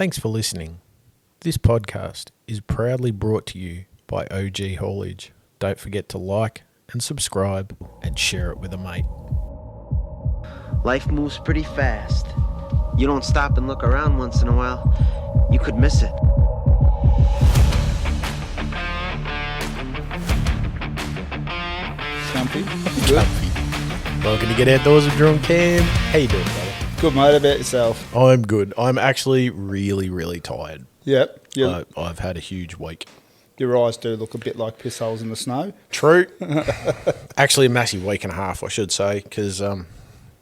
Thanks for listening. This podcast is proudly brought to you by OG Haulage. Don't forget to like and subscribe and share it with a mate. Life moves pretty fast. You don't stop and look around once in a while, you could miss it. Stumpy. Good. Welcome to Get Outdoors with Drew and Cam. How you doing, brother? Good, mate. About yourself? I'm good. I'm actually really tired. Yep. I've had a huge week. Your eyes do look a bit like piss holes in the snow. True. Actually, a massive week and a half, I should say, because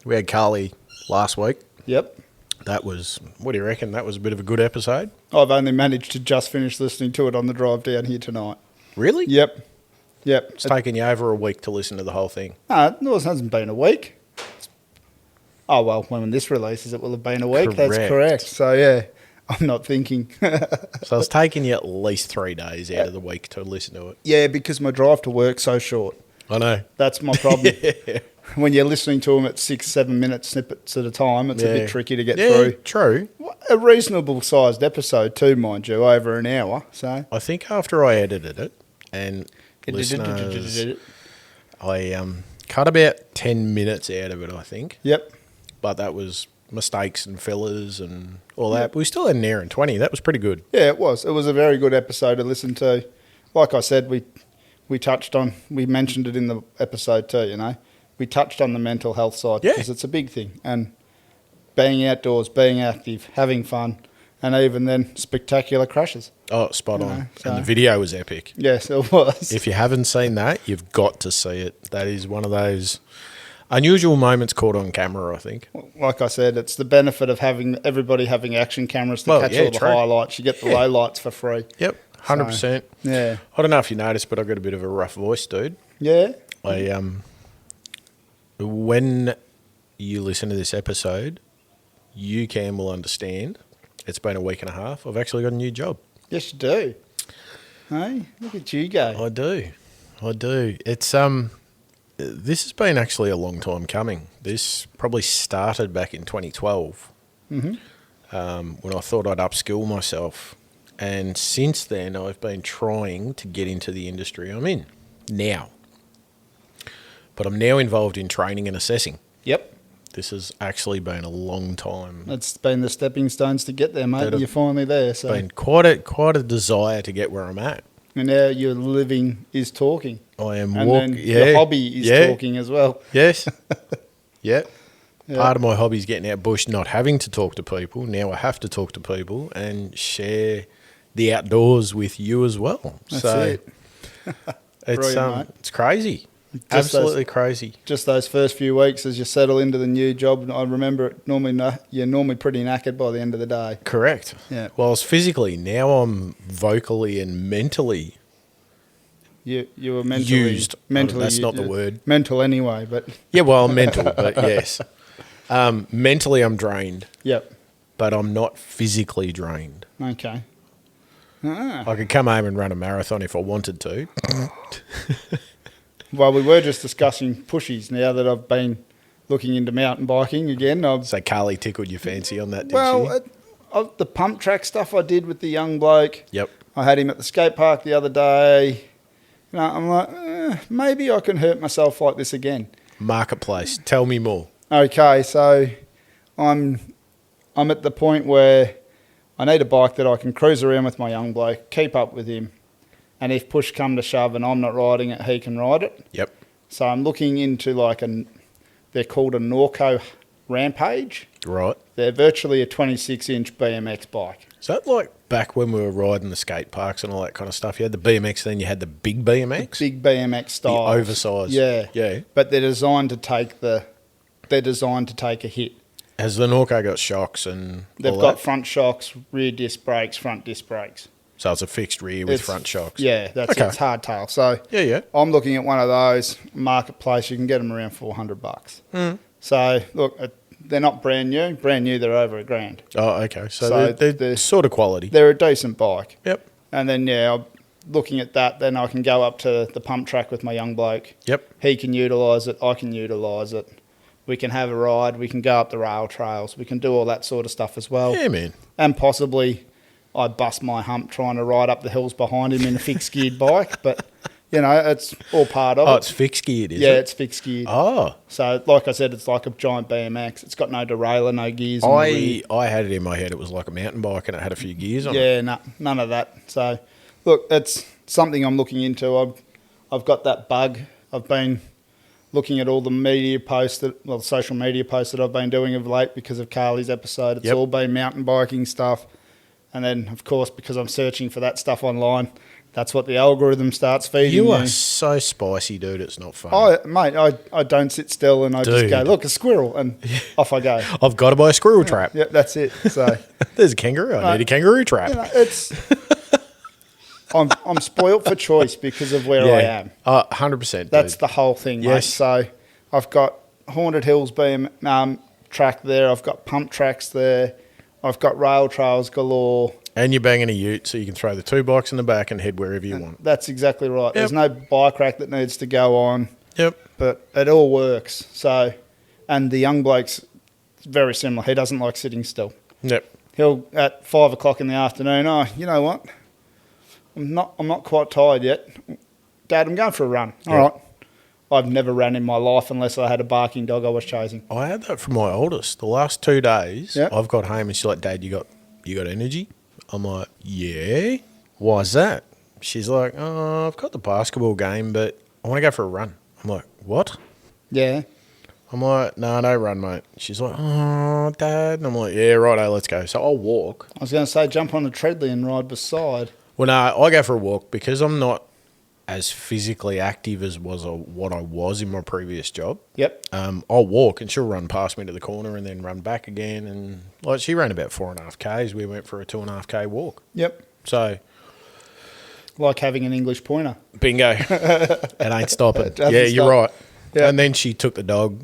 we had Carly last week. Yep. That was, what do you reckon? That was a bit of a good episode. I've only managed to just finish listening to it on the drive down here tonight. Really? Yep. It's taken you over a week to listen to the whole thing. No, it hasn't been a week. Oh, well, when this releases, it will have been a week. Correct. That's correct. So, yeah, I'm not thinking. So it's taken you at least 3 days out of the week to listen to it. Yeah, because my drive to work's so short. I know. That's my problem. When you're listening to them at 6-7 minute snippets at a time, it's a bit tricky to get through. True. A reasonable sized episode too, mind you, over an hour. So I think after I edited it and listeners, I cut about 10 minutes out of it, I think. Yep. But that was mistakes and fillers and all that. But we still had an hour and 20. That was pretty good. Yeah, it was. It was a very good episode to listen to. Like I said, we mentioned it in the episode too, you know. We touched on the mental health side because it's a big thing. And being outdoors, being active, having fun, and even then spectacular crashes. Oh, spot on. So. And the video was epic. Yes, it was. If you haven't seen that, you've got to see it. That is one of those unusual moments caught on camera, I think. Like I said, it's the benefit of everybody having action cameras to catch all the highlights. You get the lowlights for free. Yep, 100%. So, yeah. I don't know if you noticed, but I've got a bit of a rough voice, dude. Yeah? When you listen to this episode, you will understand. It's been a week and a half. I've actually got a new job. Yes, you do. Hey, look at you go. I do. It's this has been actually a long time coming. This probably started back in 2012 when I thought I'd upskill myself. And since then, I've been trying to get into the industry I'm in now. But I'm now involved in training and assessing. Yep. This has actually been a long time. It's been the stepping stones to get there, mate. You're finally there. So been quite a desire to get where I'm at. And now your living is talking. I am walking. Your hobby is talking as well. Yes. Yep. Part of my hobby is getting out bush, not having to talk to people. Now I have to talk to people and share the outdoors with you as well. That's it. It's crazy. Absolutely crazy. Just those first few weeks as you settle into the new job. I remember you're normally pretty knackered by the end of the day. Correct. Yeah. Well, it's physically. Now I'm vocally and mentally you were mentally used. Mentally, that's not the word. Mental anyway, but yeah. Well, I'm mental, but yes. Mentally, I'm drained. Yep. But I'm not physically drained. Okay. I could come home and run a marathon if I wanted to. Well, we were just discussing pushies now that I've been looking into mountain biking again. So Carly tickled your fancy on that, didn't she? The pump track stuff I did with the young bloke. Yep. I had him at the skate park the other day. You know, I'm like, maybe I can hurt myself like this again. Marketplace. Tell me more. Okay, so I'm at the point where I need a bike that I can cruise around with my young bloke, keep up with him. And if push come to shove and I'm not riding it, he can ride it. Yep. So I'm looking into they're called a Norco Rampage. Right. They're virtually a 26-inch BMX bike. Is that like back when we were riding the skate parks and all that kind of stuff? You had the BMX, then you had the big BMX? The big BMX style. The oversized. Yeah. Yeah. But they're designed to take a hit. Has the Norco got shocks and They've all got that? front shocks, rear disc brakes, front disc brakes. So it's a fixed rear with front shocks. Yeah, that's it. It's hardtail. So yeah. I'm looking at one of those marketplace. You can get them around $400. So look, they're not brand new. Brand new, they're over $1,000. Oh, okay. So they're sort of quality. They're a decent bike. Yep. And then I'm looking at that. Then I can go up to the pump track with my young bloke. Yep. He can utilise it. I can utilise it. We can have a ride. We can go up the rail trails. We can do all that sort of stuff as well. Yeah, man. And possibly I bust my hump trying to ride up the hills behind him in a fixed geared bike. But, you know, it's all part of it. Oh, it's fixed geared, is it? Yeah, it's fixed geared. Oh. So, like I said, it's like a giant BMX. It's got no derailleur, no gears. I had it in my head. It was like a mountain bike and it had a few gears on it. Yeah, no, none of that. So, look, it's something I'm looking into. I've got that bug. I've been looking at all the media posts, social media posts that I've been doing of late because of Carly's episode. It's all been mountain biking stuff. And then, of course, because I'm searching for that stuff online, that's what the algorithm starts feeding You me. are so spicy, dude. It's not funny. I don't sit still and I just go, look, a squirrel, and off I go. I've got to buy a squirrel trap. Yep, that's it. So There's a kangaroo. I need a kangaroo trap. you know, it's I'm spoilt for choice because of where I am. 100%. That's dude. the whole thing, mate. Yes. So I've got Haunted Hills being track there. I've got pump tracks there. I've got rail trails galore. And you're banging a ute, so you can throw the 2 bikes in the back and head wherever you want. That's exactly right. Yep. There's no bike rack that needs to go on. Yep. But it all works. So, and the young bloke's very similar. He doesn't like sitting still. Yep. He'll at 5 o'clock in the afternoon. Oh, you know what? I'm not quite tired yet. Dad, I'm going for a run. All right. I've never ran in my life unless I had a barking dog I was chasing. I had that from my oldest. The last 2 days, Yep. I've got home and she's like, Dad, you got energy? I'm like, yeah. Why's that? She's like, oh, I've got the basketball game, but I want to go for a run. I'm like, what? Yeah. I'm like, no, don't run, mate. She's like, oh, Dad. And I'm like, yeah, righto, let's go. So I'll walk. I was going to say jump on the treadly and ride beside. Well, no, I go for a walk because I'm not as physically active as what I was in my previous job. Yep. I'll walk and she'll run past me to the corner and then run back again. And like she ran about 4.5 Ks. We went for a 2.5 K walk. Yep. So Like having an English pointer. bingo, it ain't stopping. It doesn't Yeah, you're stop. right. Yep. And then she took the dog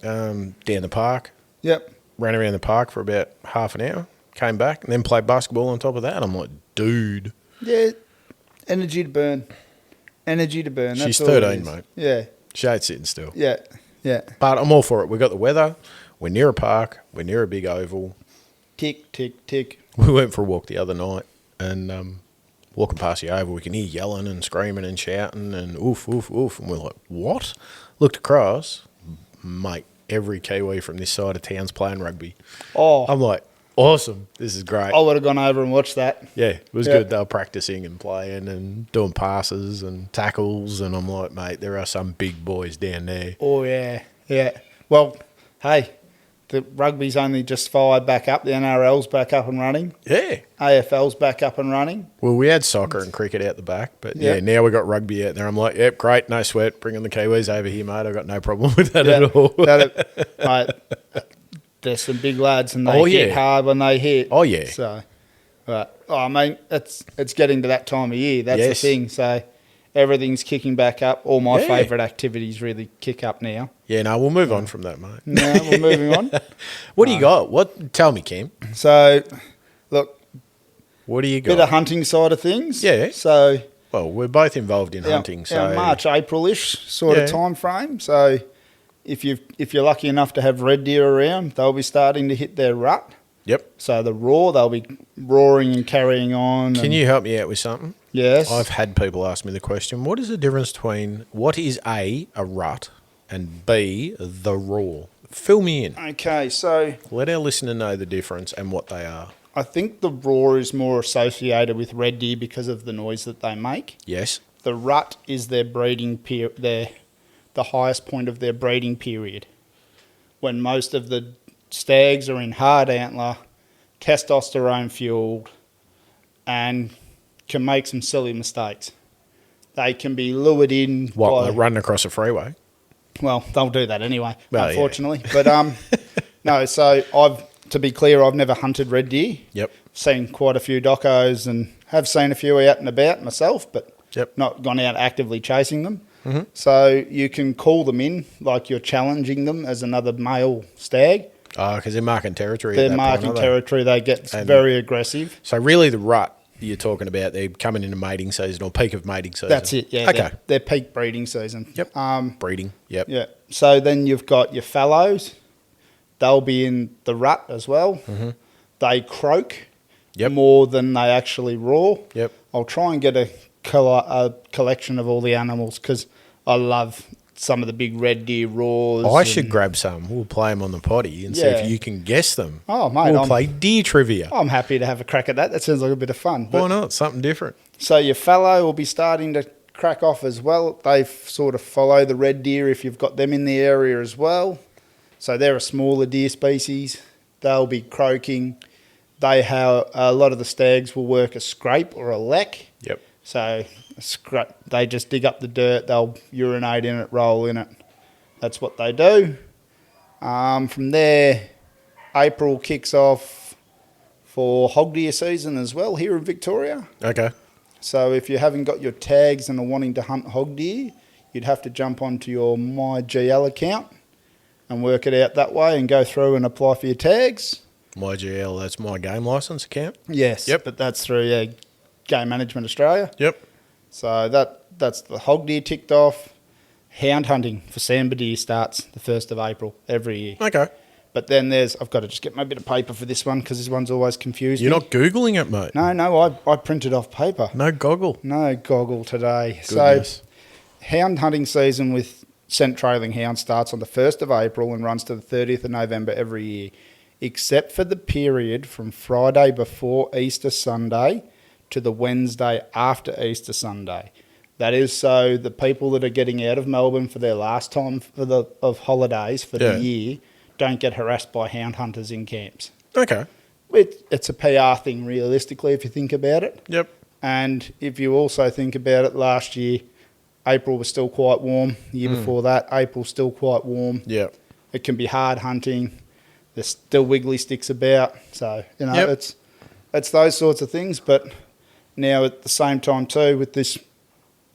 down the park, Yep. ran around the park for about half an hour, came back, and then played basketball on top of that. I'm like, dude. Yeah. Energy to burn. Energy to burn. That's She's all it 13, is. mate. Yeah. She ain't sitting still. Yeah. Yeah. But I'm all for it. We got the weather. We're near a park. We're near a big oval. Tick, tick, tick. We went for a walk the other night and walking past the oval, we can hear yelling and screaming and shouting and oof, oof, oof. And we're like, what? Looked across, mate, every Kiwi from this side of town's playing rugby. Oh, I'm like, awesome. This is great. I would have gone over and watched that. Yeah, it was Yeah. good. They were practicing and playing and doing passes and tackles. And I'm like, mate, there are some big boys down there. Oh, yeah. Yeah. Well, hey, the rugby's only just fired back up. The NRL's back up and running. Yeah. AFL's back up and running. Well, we had soccer and cricket out the back, but Yeah. yeah, now we got rugby out there. I'm like, yep, great, no sweat. Bring on the Kiwis over here, mate. I got no problem with that Yeah. at all. Mate, there's some big lads and they Oh, hit yeah. hard when they hit. Oh, yeah. So, but, I mean, it's getting to that time of year. That's Yes. the thing. So everything's kicking back up. All my Yeah. favourite activities really kick up now. Yeah, no, we'll move on from that, mate. No, we're moving on. What do you got? Tell me, Cam. So, look, What do you bit of got? hunting side of things. Yeah. So, Well, we're both involved in our- hunting, so our March, April-ish sort Yeah. of time frame. So, if you're lucky enough to have red deer around, they'll be starting to hit their rut. Yep. So the roar, they'll be roaring and carrying on. Can and- you help me out with something? Yes. I've had people ask me the question: what is the difference between what is a rut and B the roar? Fill me in. Okay, so Let our listener know the difference and what they are. I think the roar is more associated with red deer because of the noise that they make. Yes. The rut is their breeding the highest point of their breeding period, when most of the stags are in hard antler, testosterone fueled, and can make some silly mistakes. They can be lured in. What? by, Like running across a freeway? Well, they'll do that anyway, Well, yeah. unfortunately. But no. So to be clear, I've never hunted red deer. Yep. Seen quite a few docos and have seen a few out and about myself, but Yep. not gone out actively chasing them. Mm-hmm. So you can call them in like you're challenging them as another male stag. Oh, because they're marking territory. at They're that point, marking aren't they? territory. They get And- very aggressive. So really, the rut you're talking about, they're coming into mating season or peak of mating season. That's it. Yeah. Okay. They're peak breeding season. Yep. Breeding. Yep. Yeah. So then you've got your fallows. They'll be in the rut as well. Mm-hmm. They croak Yep. more than they actually roar. Yep. I'll try and get a collection of all the animals because I love some of the big red deer roars. I should grab some. We'll play them on the potty and see Yeah. if you can guess them. Oh, mate, We'll play deer trivia. I'm happy to have a crack at that. That sounds like a bit of fun. Why not? Something different. So your fallow will be starting to crack off as well. They sort of follow the red deer if you've got them in the area as well. So they're a smaller deer species. They'll be croaking. They have a lot of the stags will work a scrape or a leck. Yep. So they just dig up the dirt. They'll urinate in it, roll in it. That's what they do. From there, April kicks off for hog deer season as well here in Victoria. Okay. So if you haven't got your tags and are wanting to hunt hog deer, you'd have to jump onto your MyGL account and work it out that way and go through and apply for your tags. MyGL, that's my game license account. Yes, Yep. but that's through Game Management Australia. Yep. So that's the hog deer ticked off. Hound hunting for sambar deer starts the 1st of April every year. Okay. But then I've got to just get my bit of paper for this one because this one's always confused You're me. not Googling it, mate. No, I printed off paper. No goggle. No goggle today. Goodness. So hound hunting season with scent trailing hound starts on the 1st of April and runs to the 30th of November every year, except for the period from Friday before Easter Sunday to the Wednesday after Easter Sunday. That is so the people that are getting out of Melbourne for their last time of holidays for the year don't get harassed by hound hunters in camps. Okay. It's a PR thing, realistically, if you think about it. Yep. And if you also think about it, last year, April was still quite warm. The year before that, April's still quite warm. Yep. It can be hard hunting. There's still wiggly sticks about. So, it's those sorts of things. But now at the same time too, with this,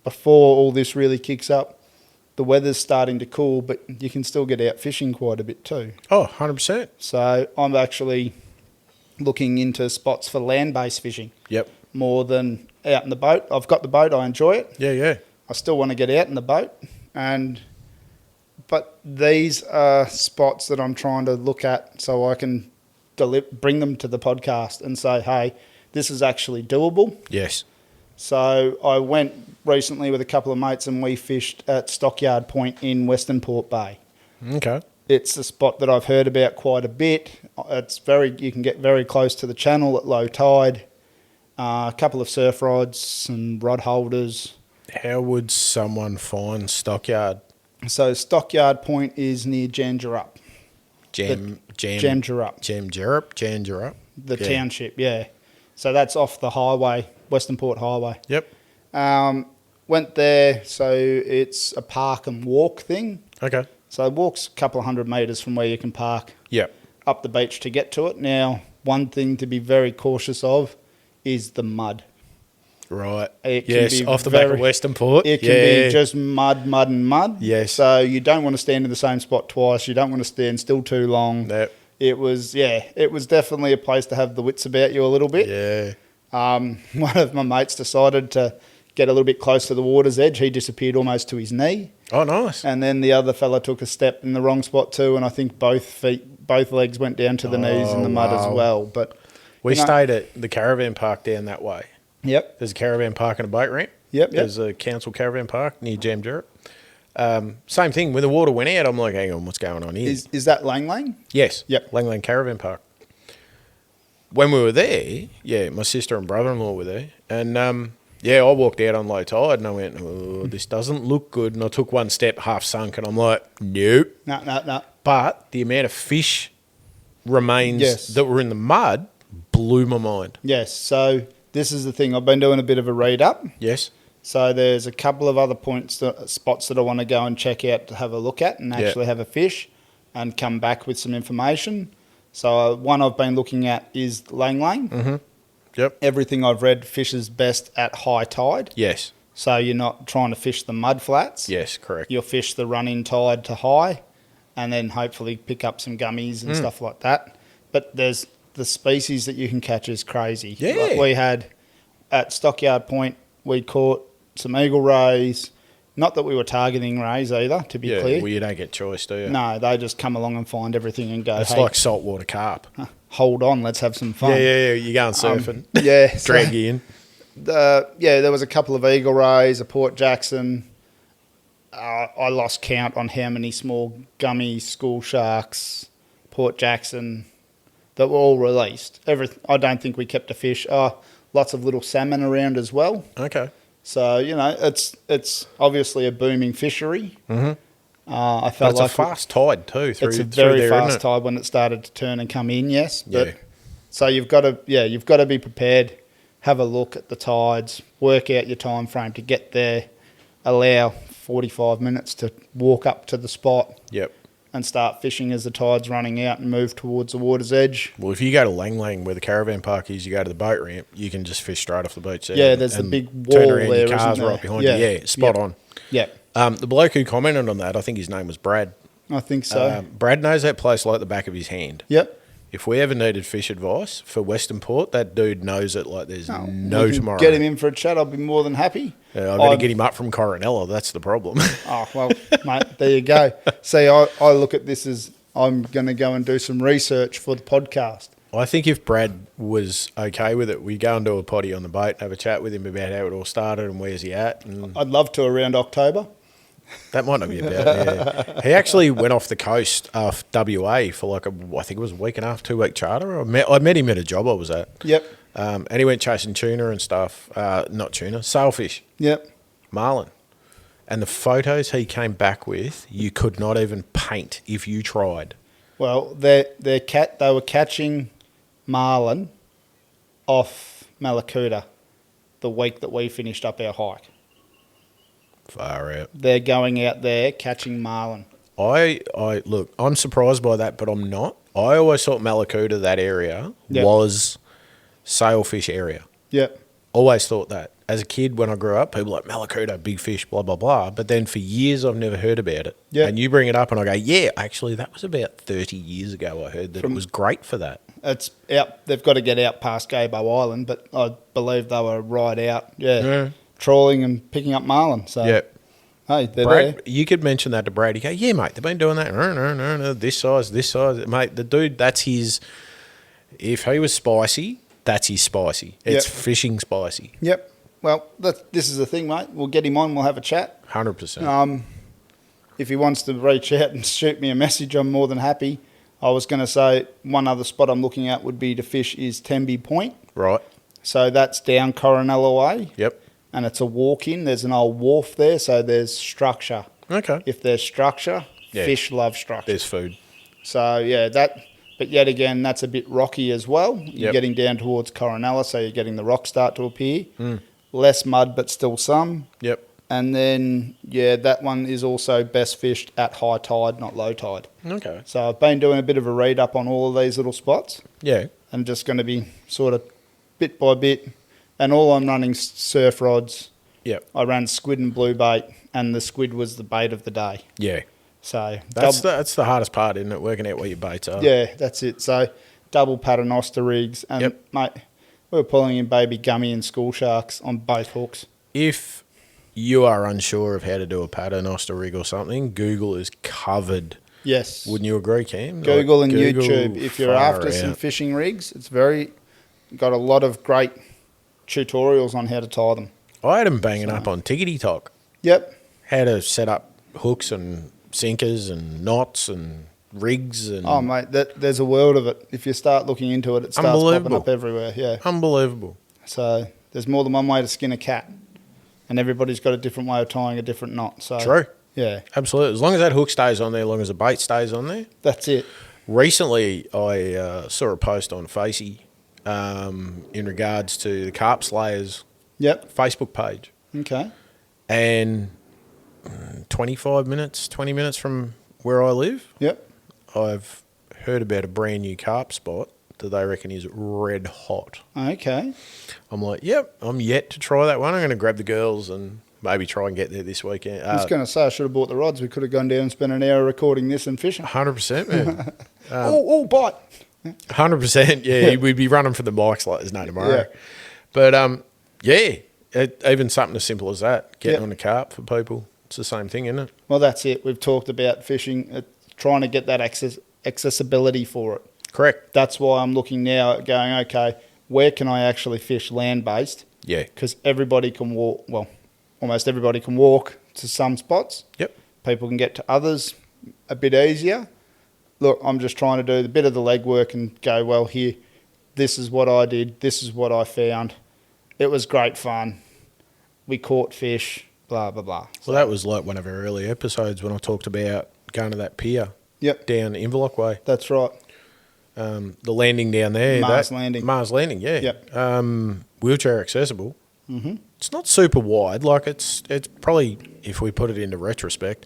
before all this really kicks up, the weather's starting to cool, but you can still get out fishing quite a bit too. Oh, 100%. So I'm actually looking into spots for land-based fishing. Yep. More than out in the boat. I've got the boat, I enjoy it. Yeah. I still want to get out in the boat. But these are spots that I'm trying to look at so I can bring them to the podcast and say, hey, this is actually doable. Yes. So I went recently with a couple of mates and we fished at Stockyard Point in Western Port Bay. Okay. It's a spot that I've heard about quite a bit. You can get very close to the channel at low tide. A couple of surf rods and rod holders. How would someone find Stockyard? So Stockyard Point is near Jangerup. Jangerup. The township, yeah. So that's off the highway, Western Port Highway. Yep. Went there, so it's a park and walk thing. Okay. So walk's a couple of 100 metres from where you can park. Yep. Up the beach to get to it. Now, one thing to be very cautious of is the mud. Right. It can Yes, be off the back of Western Port. It can be just mud, and mud. Yes. So you don't want to stand in the same spot twice. You don't want to stand still too long. Yep. It was definitely a place to have the wits about you a little bit. Yeah. One of my mates decided to get a little bit close to the water's edge. He disappeared almost to his knee. Oh, nice. And then the other fella took a step in the wrong spot too, and I think both legs went down to the knees in the mud as well. But we stayed at the caravan park down that way. Yep. There's a caravan park and a boat ramp. Yep. There's a council caravan park near Jamjerut. Same thing. When the water went out, I'm like, hang on, what's going on here? Is that Lang Lang? Yes. Yep. Lang Lang Caravan Park. When we were there, my sister and brother-in-law were there. And, I walked out on low tide and I went, oh, this doesn't look good. And I took one step, half sunk, and I'm like, nope. No. But the amount of fish remains that were in the mud blew my mind. Yes. So this is the thing. I've been doing a bit of a read up. Yes. So there's a couple of other spots that I want to go and check out to have a look at and actually have a fish and come back with some information. So one I've been looking at is Lang Lang. Mm-hmm. Yep. Everything I've read fishes best at high tide. Yes. So you're not trying to fish the mud flats. Yes, correct. You'll fish the run-in tide to high and then hopefully pick up some gummies and stuff like that. But there's the species that you can catch is crazy. Yeah. Like we had at Stockyard Point, we caught some eagle rays, Not that we were targeting rays either, to be clear. Well, you don't get choice, do you? No, they just come along and find everything and go, It's hey, like saltwater carp. hold on, let's have some fun. Yeah. You're going surfing. Yeah. Drag you in. There was a couple of eagle rays, a Port Jackson. I lost count on how many small gummy school sharks, Port Jackson, that were all released. I don't think we kept a fish. Lots of little salmon around as well. Okay. So, it's obviously a booming fishery. Mm-hmm. I felt but it's like a fast tide too. it's a very fast tide when it started to turn and come in, yes. But, so you've got to be prepared, have a look at the tides, work out your time frame to get there, allow 45 minutes to walk up to the spot. Yep. And start fishing as the tide's running out and move towards the water's edge. Well, if you go to Lang Lang, where the caravan park is, you go to the boat ramp, you can just fish straight off the beach there. Yeah, there's the big wall turn around, there, your car's isn't there? right behind you. Yeah, spot on. Yeah. The bloke who commented on that, I think his name was Brad. I think so. Brad knows that place like the back of his hand. Yep. If we ever needed fish advice for Western Port, that dude knows it like there's no we can tomorrow. Get him in for a chat. I'll be more than happy. Yeah, I've got to get him up from Coronella. That's the problem. Oh, well, mate, there you go. See, I look at this as I'm going to go and do some research for the podcast. I think if Brad was okay with it, we go and do a potty on the boat and have a chat with him about how it all started and where's he at. And I'd love to around October. that might not be about yeah. He actually went off the coast off WA for I think it was a week and a half, 2-week charter. I met him at a job I was at. Yep. And he went chasing tuna and stuff. Not tuna, sailfish. Yep. Marlin. And the photos he came back with, you could not even paint if you tried. Well, they were catching marlin off Malakuta the week that we finished up our hike. Far out. They're going out there catching marlin. I look, I'm surprised by that, but I'm not. I always thought Malakuta, that area, was sailfish area. Yep. Always thought that. As a kid, when I grew up, people were like, Malakuta, big fish, blah, blah, blah. But then for years, I've never heard about it. Yep. And you bring it up and I go, yeah, actually, that was about 30 years ago I heard that it was great for that. It's out. They've got to get out past Gabo Island, but I believe they were right out, trawling and picking up marlin. So, hey, they're Brad, there. you could mention that to Brad. You go, yeah, mate, they've been doing that. No, this size. Mate, the dude, that's his, if he was spicy, that's his spicy. It's fishing spicy. Yep. Well, this is the thing, mate. We'll get him on. We'll have a chat. 100%. If he wants to reach out and shoot me a message, I'm more than happy. I was going to say one other spot I'm looking at would be to fish is Tembe Point. Right. So that's down Coronella Way. Yep. And it's a walk-in. There's an old wharf there, so there's structure. Okay. If there's structure, fish love structure. There's food. So, but yet again, that's a bit rocky as well. You're getting down towards Coronella, so you're getting the rocks start to appear. Less mud, but still some. Yep. And then, that one is also best fished at high tide, not low tide. Okay. So I've been doing a bit of a read up on all of these little spots. Yeah. And just going to be sort of bit by bit. And all I'm running surf rods. Yep. I ran squid and blue bait, and the squid was the bait of the day. Yeah. So that's the hardest part, isn't it? Working out what your baits are. Yeah, that's it. So double paternoster rigs, and mate, we were pulling in baby gummy and school sharks on both hooks. If you are unsure of how to do a paternoster rig or something, Google is covered. Yes. Wouldn't you agree, Cam? Google and YouTube. If you're after some fishing rigs, it's got a lot of great tutorials on how to tie them. I had them banging up on Tickety Talk. Yep. How to set up hooks and sinkers and knots and rigs and oh mate, there's a world of it. If you start looking into it, it starts popping up everywhere. Yeah, unbelievable. So there's more than one way to skin a cat, and everybody's got a different way of tying a different knot. So true. Yeah, absolutely. As long as that hook stays on there, as long as the bait stays on there, that's it. Recently, I saw a post on Facey in regards to the Carp Slayers Facebook page. Okay. And 20 minutes from where I live, I've heard about a brand new carp spot that they reckon is red hot. Okay. I'm like, I'm yet to try that one. I'm going to grab the girls and maybe try and get there this weekend. I was going to say I should have bought the rods. We could have gone down and spent an hour recording this and fishing. 100%, man. Bite. 100%, yeah. We'd be running for the bikes like there's no tomorrow. Yeah. But, even something as simple as that, getting on the carp for people. It's the same thing, isn't it? Well, that's it. We've talked about fishing, trying to get that accessibility for it. Correct. That's why I'm looking now at going, okay, where can I actually fish land-based? Yeah. Because everybody can walk, well, almost everybody can walk to some spots. Yep. People can get to others a bit easier. Look, I'm just trying to do a bit of the legwork and go, well, here, this is what I did. This is what I found. It was great fun. We caught fish, blah, blah, blah. Well, that was like one of our early episodes when I talked about going to that pier. Yep. Down Inverloch Way. That's right. The landing down there. Mars Landing. Mars Landing, yeah. Yep. Wheelchair accessible. Mm-hmm. It's not super wide. Like it's probably, if we put it into retrospect,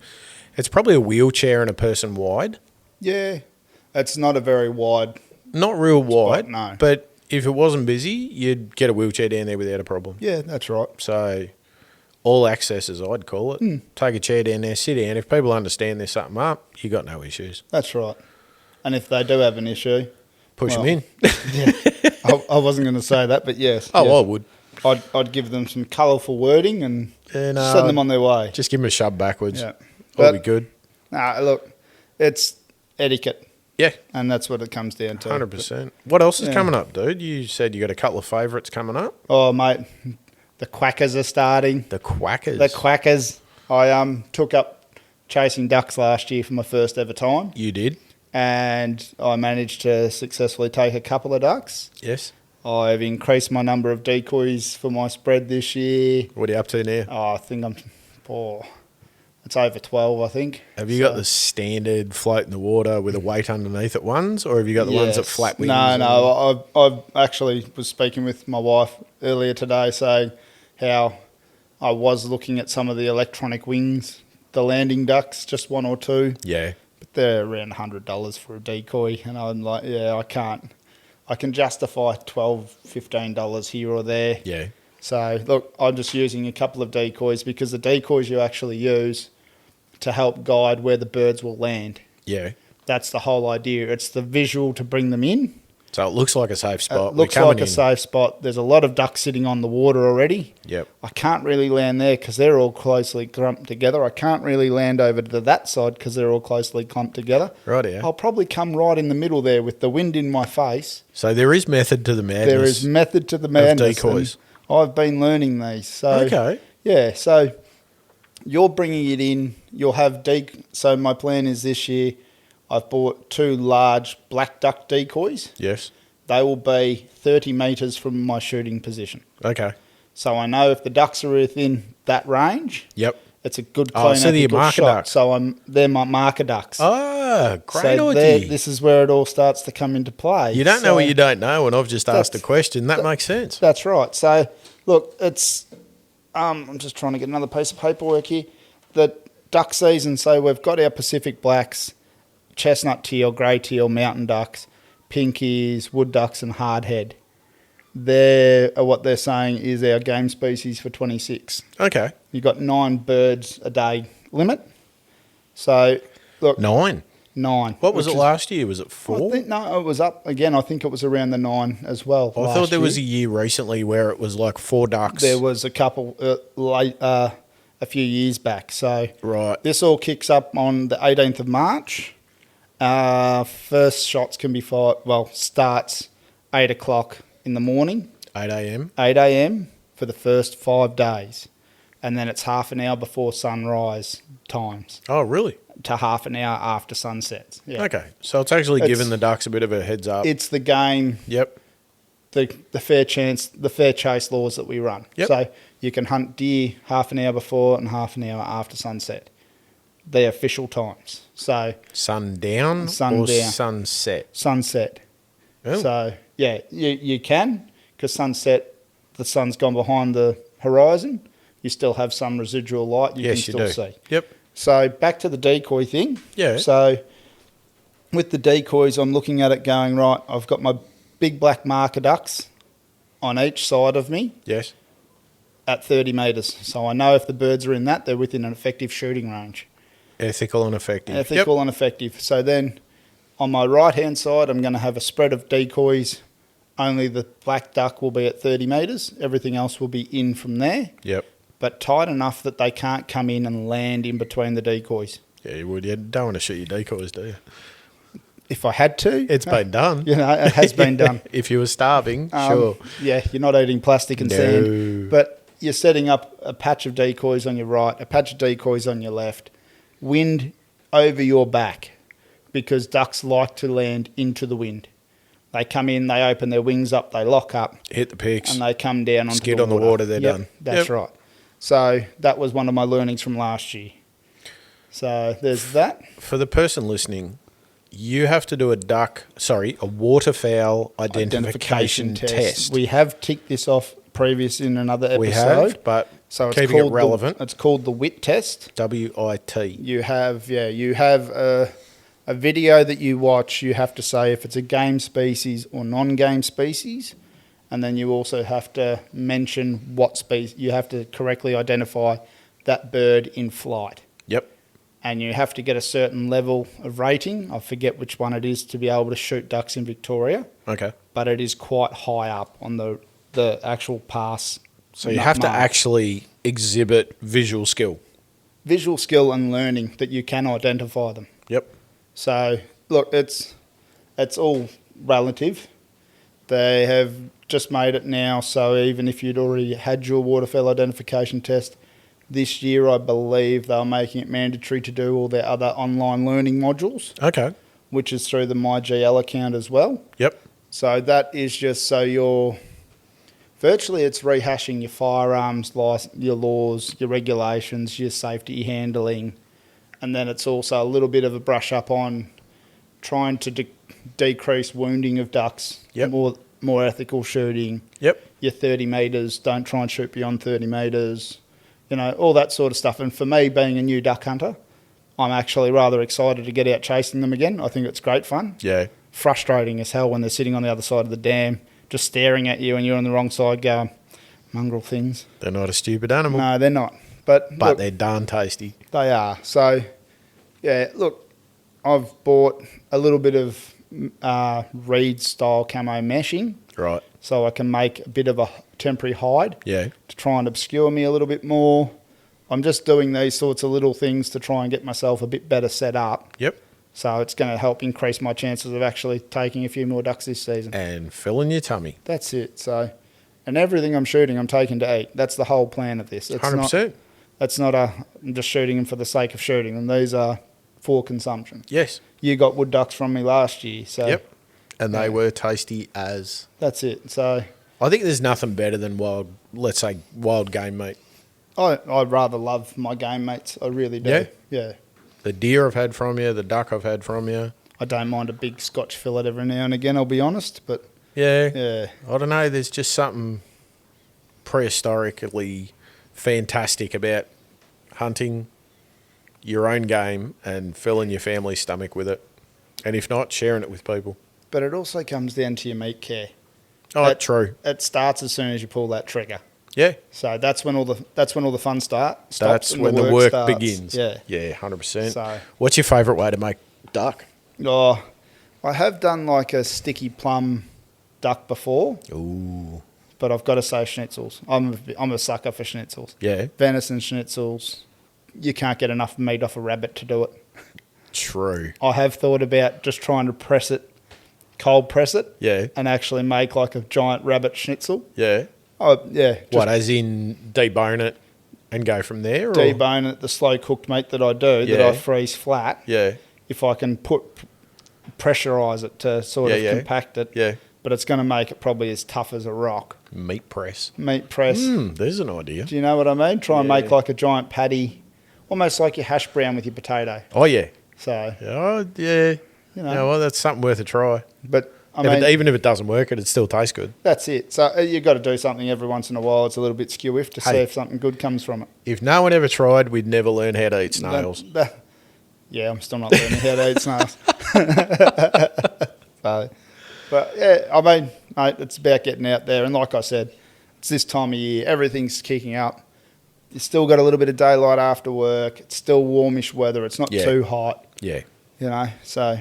it's probably a wheelchair and a person wide. Yeah. It's not a very wide. Not real wide, no. But if it wasn't busy, you'd get a wheelchair down there without a problem. Yeah, that's right. So all accesses, I'd call it. Take a chair down there, sit down. If people understand there's something up, you got no issues. That's right. And if they do have an issue, Push them in. Yeah. I wasn't going to say that, but yes. Oh, yes. I would. I'd give them some colourful wording and send them on their way. Just give them a shove backwards. Yeah. That'll be good. Nah, look, it's etiquette, Yeah, and that's what it comes down to. 100%. What else is Yeah. coming up, dude? You said you got a couple of favourites coming up. Oh, mate, the quackers are starting. The quackers. The quackers. I took up chasing ducks last year for my first ever time, You did? and I managed to successfully take a couple of ducks. Yes. I've increased my number of decoys for my spread this year. What are you up to now? Oh, I think it's over 12, I think. Have you got the standard float in the water with a weight underneath it ones, or have you got the ones that Yes. flap wings? No. I've actually was speaking with my wife earlier today, saying how I was looking at some of the electronic wings, the landing ducks, just one or two. Yeah. But they're around $100 for a decoy, and I'm like, yeah, I can't. I can justify $12, $15 here or there. Yeah. So look, I'm just using a couple of decoys because the decoys you actually use to help guide where the birds will land. Yeah. That's the whole idea. It's the visual to bring them in. So it looks like a safe spot. It looks like a safe spot. There's a lot of ducks sitting on the water already. Yep. I can't really land there because they're all closely clumped together. I can't really land over to that side because they're all closely clumped together. Right, yeah. I'll probably come right in the middle there with the wind in my face. So there is method to the madness. There is method to the madness. decoys. and I've been learning these. So Okay. yeah, so you're bringing it in. You'll have So my plan is this year, I've bought 2 large black duck decoys. Yes. They will be 30 metres from my shooting position. Okay. So I know if the ducks are within that range, Yep. it's a good Oh, clean so they're ethical marker shot. ducks. So they're my marker ducks. Ah, great so idea. this is where it all starts to come into play. You don't know what you don't know, and I've just asked a That's- question. That makes sense. That's right. So look, it's I'm just trying to get another piece of paperwork here. The duck season. So we've got our Pacific blacks, chestnut teal, grey teal, mountain ducks, pinkies, wood ducks, and hardhead. What they're saying is our game species for 26. Okay. You've got 9 birds a day limit. So look, 9. 9. What was which it is- late year? Was it 4? I think, no, it was up again. I think it was around the 9 as well. I last thought there was a year. year recently where it was like 4 ducks. There was a couple a few years back. So Right. this all kicks up on the 18th of March. First shots can be fired. Well, starts 8 o'clock in the morning, 8 a.m. 8 a.m. for the first 5 days, and then it's half an hour before sunrise times Oh, really? to half an hour after sunsets. Yeah. Okay. So it's actually It's- giving the ducks a bit of a heads up. It's the game. Yep. The fair chase laws that we run. Yep. So you can hunt deer half an hour before and half an hour after sunset. The official times. So Sundown or Sundown. sunset? sunset. Oh. So yeah, you can, because sunset, the sun's gone behind the horizon. You still have some residual light. You Yes, can you still do. see. Yep. So back to the decoy thing. Yeah. So with the decoys, I'm looking at it going, right, I've got my big black marker ducks on each side of me Yes. at 30 metres. So I know if the birds are in that, they're within an effective shooting range. Ethical and effective. Ethical and effective. So then on my right-hand side, I'm going to have a spread of decoys. Only the black duck will be at 30 metres. Everything else will be in from there. Yep. but tight enough that they can't come in and land in between the decoys. Yeah, you would. You don't want to shoot your decoys, do you? If I had to. It's been done. You know, it has been done. If you were starving, sure. Yeah, you're not eating plastic and sand. But you're setting up a patch of decoys on your right, a patch of decoys on your left, wind over your back, because ducks like to land into the wind. They come in, they open their wings up, they lock up. Hit the picks. And they come down onto skid the on the water, they're done. That's right. So that was one of my learnings from last year. So there's that. For the person listening, you have to do a waterfowl identification test. We have ticked this off previous in another episode. We have, but so keeping it relevant. It's called the WIT test. WIT. You have a video that you watch. You have to say if it's a game species or non-game species, and then you also have to mention what species. You have to correctly identify that bird in flight. Yep. And you have to get a certain level of rating. I forget which one it is to be able to shoot ducks in Victoria. Okay. But it is quite high up on the actual pass. So you have to actually exhibit visual skill. Visual skill and learning that you can identify them. Yep. So, look, it's all relative. They have just made it now, so even if you'd already had your waterfowl identification test, this year I believe they're making it mandatory to do all their other online learning modules. Okay. Which is through the MyGL account as well. Yep. So that is just so you're... Virtually it's rehashing your firearms, your laws, your regulations, your safety handling, and then it's also a little bit of a brush up on trying to decrease wounding of ducks, yep. more ethical shooting, yep. your 30 metres, don't try and shoot beyond 30 metres, you know, all that sort of stuff. And for me, being a new duck hunter, I'm actually rather excited to get out chasing them again. I think it's great fun. Yeah. Frustrating as hell when they're sitting on the other side of the dam, just staring at you and you're on the wrong side going, mongrel things. They're not a stupid animal. No, they're not. But look, they're darn tasty. They are. So, yeah, look, I've bought a little bit of reed-style camo meshing. Right. So I can make a bit of a temporary hide. Yeah. To try and obscure me a little bit more. I'm just doing these sorts of little things to try and get myself a bit better set up. Yep. So it's going to help increase my chances of actually taking a few more ducks this season. And filling your tummy. That's it. So, and everything I'm shooting, I'm taking to eat. That's the whole plan of this. It's 100%. It's not I'm just shooting them for the sake of shooting them. These are for consumption. Yes. You got wood ducks from me last year. So yep. And they were tasty as... That's it. So I think there's nothing better than wild game meat. I rather love my game mates. I really do. Yeah? Yeah. The deer I've had from you, the duck I've had from you. I don't mind a big Scotch fillet every now and again, I'll be honest. But yeah. I don't know. There's just something prehistorically fantastic about hunting your own game and filling your family's stomach with it. And if not, sharing it with people. But it also comes down to your meat care. Oh, true. It starts as soon as you pull that trigger. Yeah. So that's when all the fun stops. That's when the work starts. begins. Yeah. Yeah, 100%. So, what's your favourite way to make duck? Oh, I have done like a sticky plum duck before. Ooh. But I've got to say schnitzels. I'm a sucker for schnitzels. Yeah. Venison schnitzels. You can't get enough meat off a rabbit to do it. True. I have thought about just trying to cold press it. Yeah. And actually make like a giant rabbit schnitzel. Yeah. Oh, yeah. What, as in debone it and go from there? Or? Debone it, the slow cooked meat that I do, that I freeze flat. Yeah. If I can pressurise it to sort of compact it. Yeah. But it's going to make it probably as tough as a rock. Meat press. There's an idea. Do you know what I mean? Try and make like a giant patty, almost like your hash brown with your potato. Oh, yeah. So. Oh, yeah. You know, well, that's something worth a try. But even if it doesn't work, it'd still taste good. That's it. So you've got to do something every once in a while. It's a little bit skew-iff to see if something good comes from it. If no one ever tried, we'd never learn how to eat snails. Yeah, I'm still not learning how to eat snails. But yeah, I mean, mate, it's about getting out there. And like I said, it's this time of year. Everything's kicking up. You still got a little bit of daylight after work. It's still warmish weather. It's not too hot. Yeah. You know, so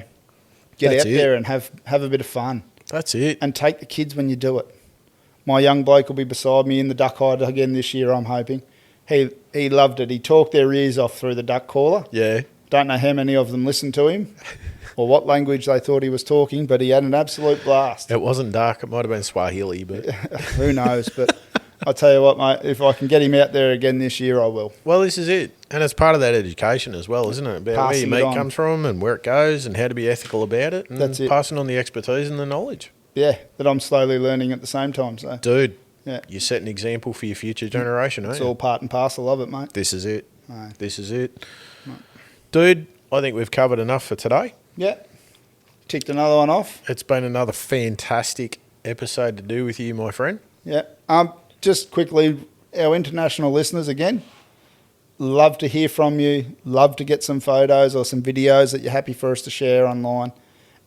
get out there and have a bit of fun. That's it. And take the kids when you do it. My young bloke will be beside me in the duck hide again this year, I'm hoping. he loved it. He talked their ears off through the duck caller. Yeah. Don't know how many of them listened to him or what language they thought he was talking, but he had an absolute blast. It wasn't dark. It might have been Swahili, but Who knows? But I'll tell you what, mate, if I can get him out there again this year, I will. well, this is it. And it's part of that education as well, isn't it? About where Passing your it meat on. comes from and where it goes and how to be ethical about it. And That's it. passing on the expertise and the knowledge. Yeah, that I'm slowly learning at the same time. So Dude, yeah, you set an example for your future generation, it's aren't you? all part and parcel of it, mate. This is it. Aye. This is it. Dude, I think we've covered enough for today. Yeah, ticked another one off. It's been another fantastic episode to do with you, my friend. Yeah. Just quickly, our international listeners again, love to hear from you. Love to get some photos or some videos that you're happy for us to share online.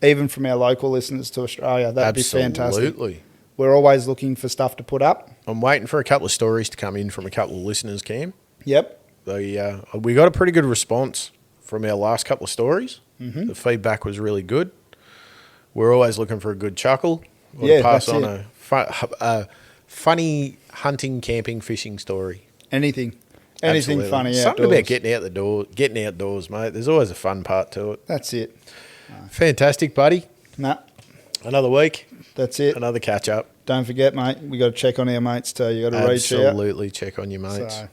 Even from our local listeners to Australia. That'd be fantastic. Absolutely. We're always looking for stuff to put up. I'm waiting for a couple of stories to come in from a couple of listeners, Cam. Yep. We got a pretty good response from our last couple of stories. Mm-hmm. The feedback was really good. We're always looking for a good chuckle. Or Yeah, to pass that's on a funny hunting, camping, fishing story. Anything Absolutely. funny Something outdoors. about getting outdoors, mate. There's always a fun part to it. That's it. Fantastic, buddy. Nah, Another week, that's it. another catch up. Don't forget, mate, we got to check on our mates too. You got to reach out. Absolutely, check on your mates. So,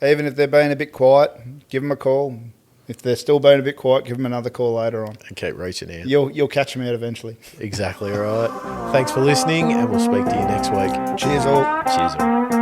even if they're being a bit quiet, give them a call. If they're still being a bit quiet, give them another call later on. And keep reaching out. You'll catch them out eventually. Exactly right. Thanks for listening, and we'll speak to you next week. Cheers all. Cheers all.